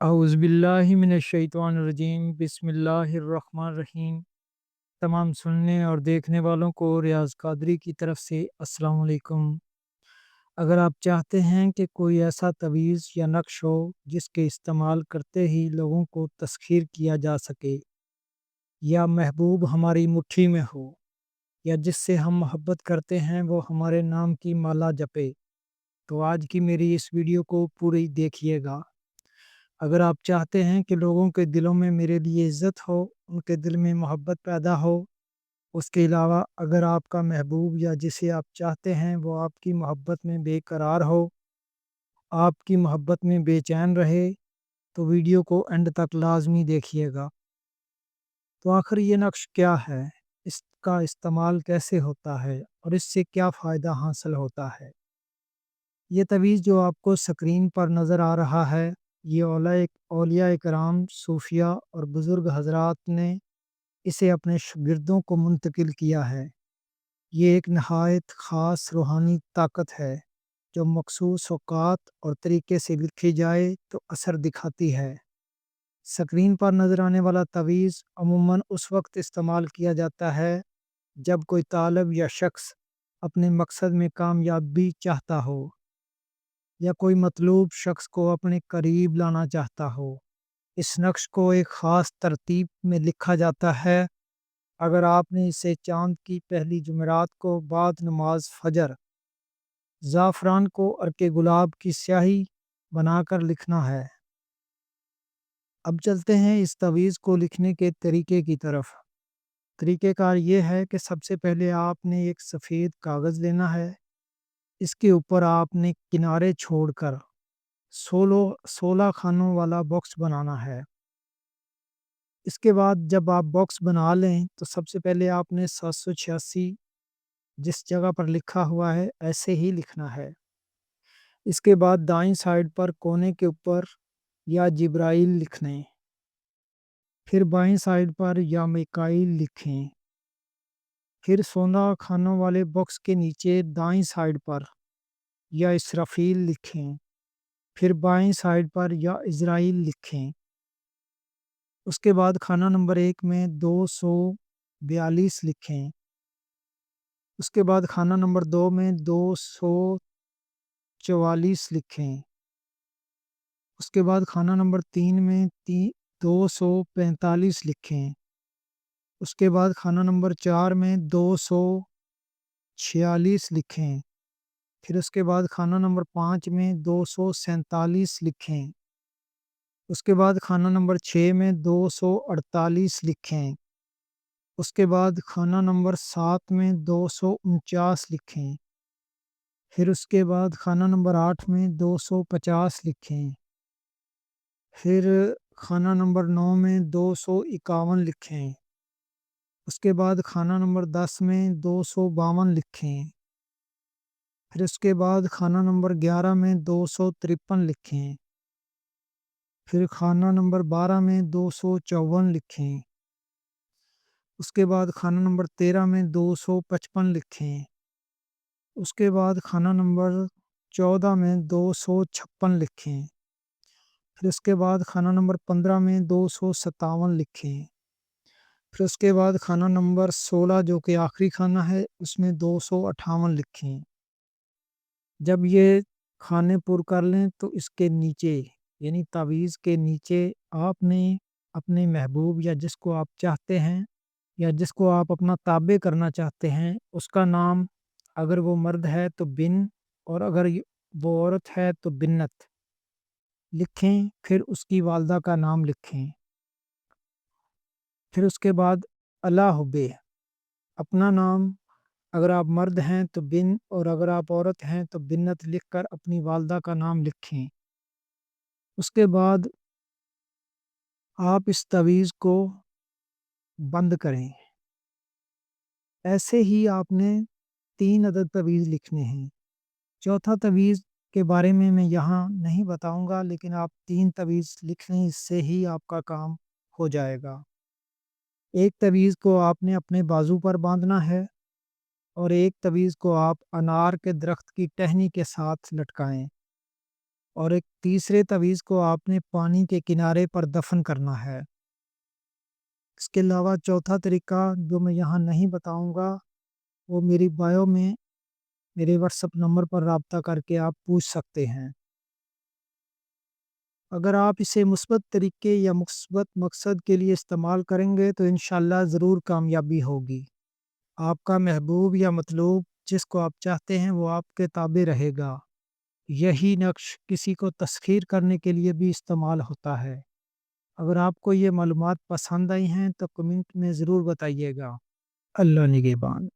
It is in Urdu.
اعوذ باللہ من الشیطان الرجیم، بسم اللہ الرحمن الرحیم۔ تمام سننے اور دیکھنے والوں کو ریاض قادری کی طرف سے السلام علیکم۔ اگر آپ چاہتے ہیں کہ کوئی ایسا تعویذ یا نقش ہو جس کے استعمال کرتے ہی لوگوں کو تسخیر کیا جا سکے، یا محبوب ہماری مٹھی میں ہو، یا جس سے ہم محبت کرتے ہیں وہ ہمارے نام کی مالا جپے، تو آج کی میری اس ویڈیو کو پوری دیکھیے گا۔ اگر آپ چاہتے ہیں کہ لوگوں کے دلوں میں میرے لیے عزت ہو، ان کے دل میں محبت پیدا ہو، اس کے علاوہ اگر آپ کا محبوب یا جسے آپ چاہتے ہیں وہ آپ کی محبت میں بے قرار ہو، آپ کی محبت میں بے چین رہے، تو ویڈیو کو اینڈ تک لازمی دیکھیے گا۔ تو آخر یہ نقش کیا ہے، اس کا استعمال کیسے ہوتا ہے اور اس سے کیا فائدہ حاصل ہوتا ہے؟ یہ تعویذ جو آپ کو سکرین پر نظر آ رہا ہے، یہ اولیاء کرام، صوفیہ اور بزرگ حضرات نے اسے اپنے شاگردوں کو منتقل کیا ہے۔ یہ ایک نہایت خاص روحانی طاقت ہے جو مخصوص اوقات اور طریقے سے لکھی جائے تو اثر دکھاتی ہے۔ سکرین پر نظر آنے والا تعویذ عموماً اس وقت استعمال کیا جاتا ہے جب کوئی طالب یا شخص اپنے مقصد میں کامیابی چاہتا ہو، یا کوئی مطلوب شخص کو اپنے قریب لانا چاہتا ہو۔ اس نقش کو ایک خاص ترتیب میں لکھا جاتا ہے۔ اگر آپ نے اسے چاند کی پہلی جمعرات کو بعد نماز فجر زعفران کو عرق گلاب کی سیاہی بنا کر لکھنا ہے۔ اب چلتے ہیں اس تعویذ کو لکھنے کے طریقے کی طرف۔ طریقہ کار یہ ہے کہ سب سے پہلے آپ نے ایک سفید کاغذ لینا ہے۔ اس کے اوپر آپ نے کنارے چھوڑ کر 16 خانوں والا باکس بنانا ہے۔ اس کے بعد جب آپ باکس بنا لیں تو سب سے پہلے آپ نے 786 جس جگہ پر لکھا ہوا ہے ایسے ہی لکھنا ہے۔ اس کے بعد دائیں سائڈ پر کونے کے اوپر یا جبرائیل لکھیں، پھر بائیں سائڈ پر یا میکائیل لکھیں، پھر 16 خانوں والے باکس کے نیچے دائیں سائڈ پر یا اسرافیل لکھیں، پھر بائیں سائڈ پر یا اسرائیل لکھیں۔ اس کے بعد خانہ نمبر 1 میں 242 لکھیں۔ اس کے بعد خانہ نمبر 2 میں 244 لکھیں۔ اس کے بعد خانہ نمبر 3 میں 245 لکھیں۔ اس کے بعد خانہ نمبر 4 میں 246 لکھیں۔ پھر اس کے بعد خانہ نمبر 5 میں 247 لکھیں۔ اس کے بعد خانہ نمبر 6 میں 248 لکھیں۔ اس کے بعد خانہ نمبر 7 میں 249 لکھیں۔ پھر اس کے بعد خانہ نمبر 8 میں 250 لکھیں۔ پھر خانہ نمبر 9 میں 251 لکھیں۔ اس کے بعد خانہ نمبر 10 میں 252 لکھیں۔ پھر اس کے بعد خانہ نمبر 11 میں 253 لکھیں۔ پھر خانہ نمبر 12 میں 254 لکھیں۔ اس کے بعد خانہ نمبر 13 میں 255 لکھیں۔ اس کے بعد خانہ نمبر 14 میں 256 لکھیں۔ پھر اس کے بعد خانہ نمبر 15 میں 257 لکھیں۔ پھر اس کے بعد خانہ نمبر 16 جو کہ آخری خانہ ہے اس میں 258 لکھیں۔ جب یہ خانے پر کر لیں تو اس کے نیچے یعنی تعویذ کے نیچے آپ نے اپنے محبوب یا جس کو آپ چاہتے ہیں یا جس کو آپ اپنا تابع کرنا چاہتے ہیں اس کا نام، اگر وہ مرد ہے تو بن اور اگر وہ عورت ہے تو بنت لکھیں۔ پھر اس کی والدہ کا نام لکھیں۔ پھر اس کے بعد اللہ بے اپنا نام، اگر آپ مرد ہیں تو بن اور اگر آپ عورت ہیں تو بنت لکھ کر اپنی والدہ کا نام لکھیں۔ اس کے بعد آپ اس تعویذ کو بند کریں۔ ایسے ہی آپ نے 3 عدد تعویذ لکھنے ہیں۔ چوتھا تعویذ کے بارے میں یہاں نہیں بتاؤں گا، لیکن آپ 3 تعویذ لکھ لیں، اس سے ہی آپ کا کام ہو جائے گا۔ ایک تعویذ کو آپ نے اپنے بازو پر باندھنا ہے اور ایک تعویذ کو آپ انار کے درخت کی ٹہنی کے ساتھ لٹکائیں۔ اور ایک تیسرے تعویذ کو آپ نے پانی کے کنارے پر دفن کرنا ہے۔ اس کے علاوہ چوتھا طریقہ جو میں یہاں نہیں بتاؤں گا، وہ میری بایو میں میرے واٹس ایپ نمبر پر رابطہ کر کے آپ پوچھ سکتے ہیں۔ اگر آپ اسے مثبت طریقے یا مثبت مقصد کے لیے استعمال کریں گے تو انشاءاللہ ضرور کامیابی ہوگی۔ آپ کا محبوب یا مطلوب جس کو آپ چاہتے ہیں وہ آپ کے تابع رہے گا۔ یہی نقش کسی کو تسخیر کرنے کے لیے بھی استعمال ہوتا ہے۔ اگر آپ کو یہ معلومات پسند آئی ہیں تو کمنٹ میں ضرور بتائیے گا۔ اللہ نگہبان۔